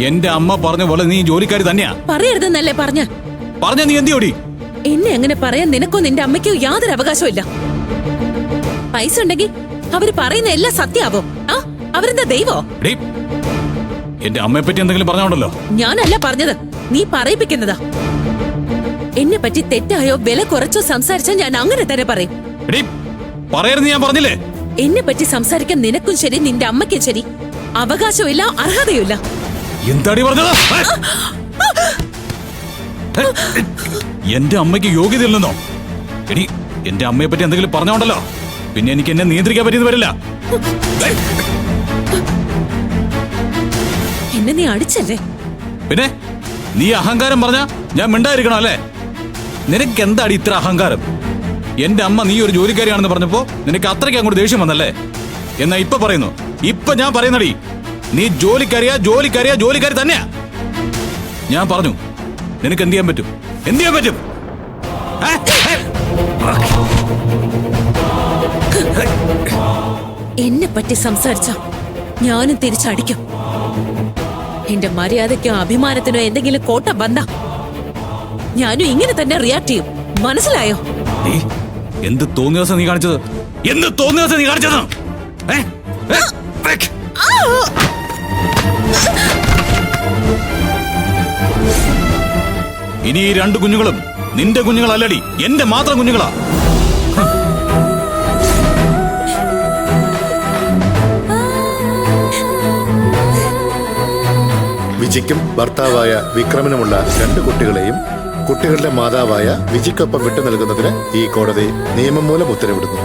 എന്റെ അമ്മ പറഞ്ഞ പോലെ നീ ജോലിക്കാരി തന്നെയാ. പറയരുതെന്നല്ലേ പറഞ്ഞ നീ എന്തിയോടി? എന്നെ അങ്ങനെ പറയാൻ നിനക്കോ നിന്റെ അമ്മയ്ക്കോ യാതൊരു അവകാശവും ഇല്ല. പൈസ ഉണ്ടെങ്കിൽ അവര് പറയുന്ന എല്ലാം സത്യാവോ? ആ അവരെന്താ ദൈവോ? എന്റെ അമ്മയെ പറ്റി എന്തെങ്കിലും പറഞ്ഞോണ്ടല്ലോ. ഞാനല്ല പറഞ്ഞത്, നീ പറയിപ്പിക്കുന്നതാ. എന്നെ പറ്റി തെറ്റായോ വില കുറച്ചോ സംസാരിച്ചാൽ ഞാൻ അങ്ങനെ തന്നെ പറയും. പറയരുത് ഞാൻ പറഞ്ഞില്ലേ. എന്നെ പറ്റി സംസാരിക്കാൻ നിനക്കും ശരി നിന്റെ അമ്മയ്ക്കും ശരി അവകാശമില്ല, അർഹതയുമില്ല. എന്താടി പറഞ്ഞത്? എന്റെ അമ്മയ്ക്ക് യോഗ്യതയില്ലെന്നോ? എടി എന്റെ അമ്മയെ പറ്റി എന്തെങ്കിലും പറഞ്ഞോണ്ടല്ലോ പിന്നെ എനിക്ക് എന്നെ നിയന്ത്രിക്കാൻ പറ്റിയെന്ന് വരില്ല. എന്നെ നീ അടിച്ചല്ലേ? പിന്നെ നീ അഹങ്കാരം പറഞ്ഞ ഞാൻ മിണ്ടായിരിക്കണം അല്ലേ? നിനക്ക് എന്താടി ഇത്ര അഹങ്കാരം? എന്റെ അമ്മ നീ ഒരു ജോലിക്കാരിയാണെന്ന് പറഞ്ഞപ്പോ നിനക്ക് അത്രയ്ക്ക് അങ്ങോട്ട് ദേഷ്യം വന്നല്ലേ? എന്നാ ഇപ്പൊ പറയുന്നു, ഇപ്പൊ ഞാൻ പറയുന്നടി, നീ ജോലിക്കാരിയാ ജോലിക്കാരിയാ ജോലിക്കാരി തന്നെയാ. ഞാൻ പറഞ്ഞു നിനക്ക് എന്ത് ചെയ്യാൻ പറ്റും? എന്ത് ചെയ്യാൻ പറ്റും? എന്നെ പറ്റി സംസാരിച്ച ഞാനും തിരിച്ചടിക്കും. എന്റെ മര്യാദയ്ക്കോ അഭിമാനത്തിനോ എന്തെങ്കിലും കോട്ട ബന്ധ ഞാനും ഇങ്ങനെ തന്നെ റിയാക്ട് ചെയ്യും. മനസ്സിലായോ? എന്ത് തോന്നിയ ദിവസം നീ കാണിച്ചത്? എന്ത് തോന്നിയ ദിവസം നീ കാണിച്ചത്? ഇനി ഈ രണ്ട് കുഞ്ഞുങ്ങളും നിന്റെ കുഞ്ഞുങ്ങളല്ലടി, എന്റെ മാത്രം കുഞ്ഞുങ്ങളാ. വിജിക്കും ഭർത്താവായ വിക്രമനുമുള്ള 2 കുട്ടികളെയും കുട്ടികളുടെ മാതാവായ വിജിക്കൊപ്പം വിട്ടു നൽകുന്നതിന് ഈ കോടതി നിയമം മൂലം ഉത്തരവിടുന്നു.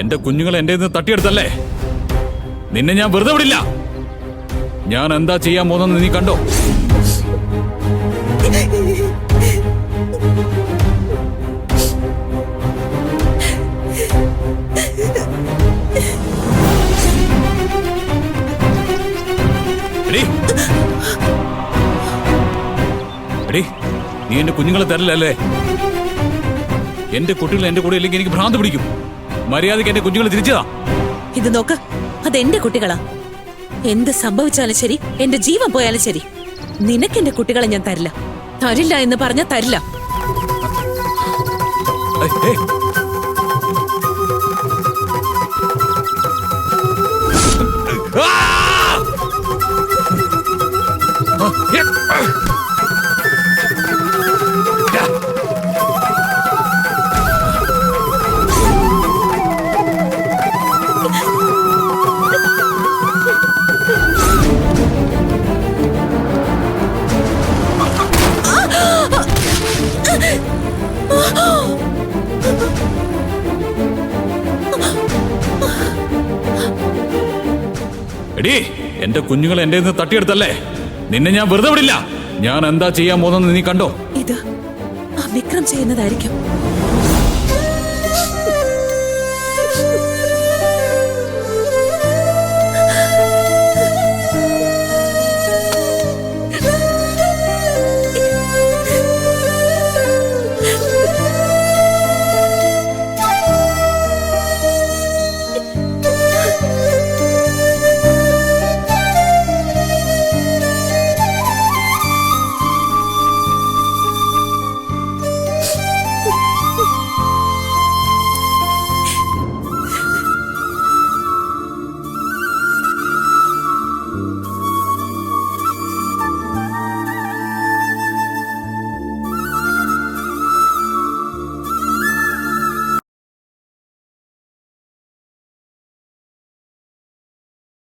എന്റെ കുഞ്ഞുങ്ങൾ എന്റെ തട്ടിയെടുത്തല്ലേ? നിന്നെ ഞാൻ വെറുതെ വിടില്ല. ഞാൻ എന്താ ചെയ്യാൻ പോകുന്നെന്ന് നീ കണ്ടോ? നീ എന്റെ കുഞ്ഞുങ്ങളെ തരില്ലല്ലേ? എന്റെ കുട്ടികൾ എന്റെ കൂടെ ഇല്ലെങ്കിൽ എനിക്ക് ഭ്രാന്ത് പിടിക്കും. മര്യാദയ്ക്ക് എന്റെ കുഞ്ഞുങ്ങൾ തിരിച്ചതാ. ഇത് നോക്ക്, അത് എന്റെ കുട്ടികളാ. എന്ത് സംഭവിച്ചാലും ശരി, എന്റെ ജീവൻ പോയാലും ശരി, നിനക്ക് എന്റെ കുട്ടികളെ ഞാൻ തരില്ല. തരില്ല എന്ന് പറഞ്ഞ തരില്ല. എടീ എന്റെ കുഞ്ഞുങ്ങൾ എന്റെ തട്ടിയെടുത്തല്ലേ? നിന്നെ ഞാൻ വെറുതെ വിടില്ല. ഞാൻ എന്താ ചെയ്യാൻ പോകുന്നെന്ന് നീ കണ്ടോ? ഇത് ആ വിക്രം ചെയ്യുന്നതായിരിക്കും.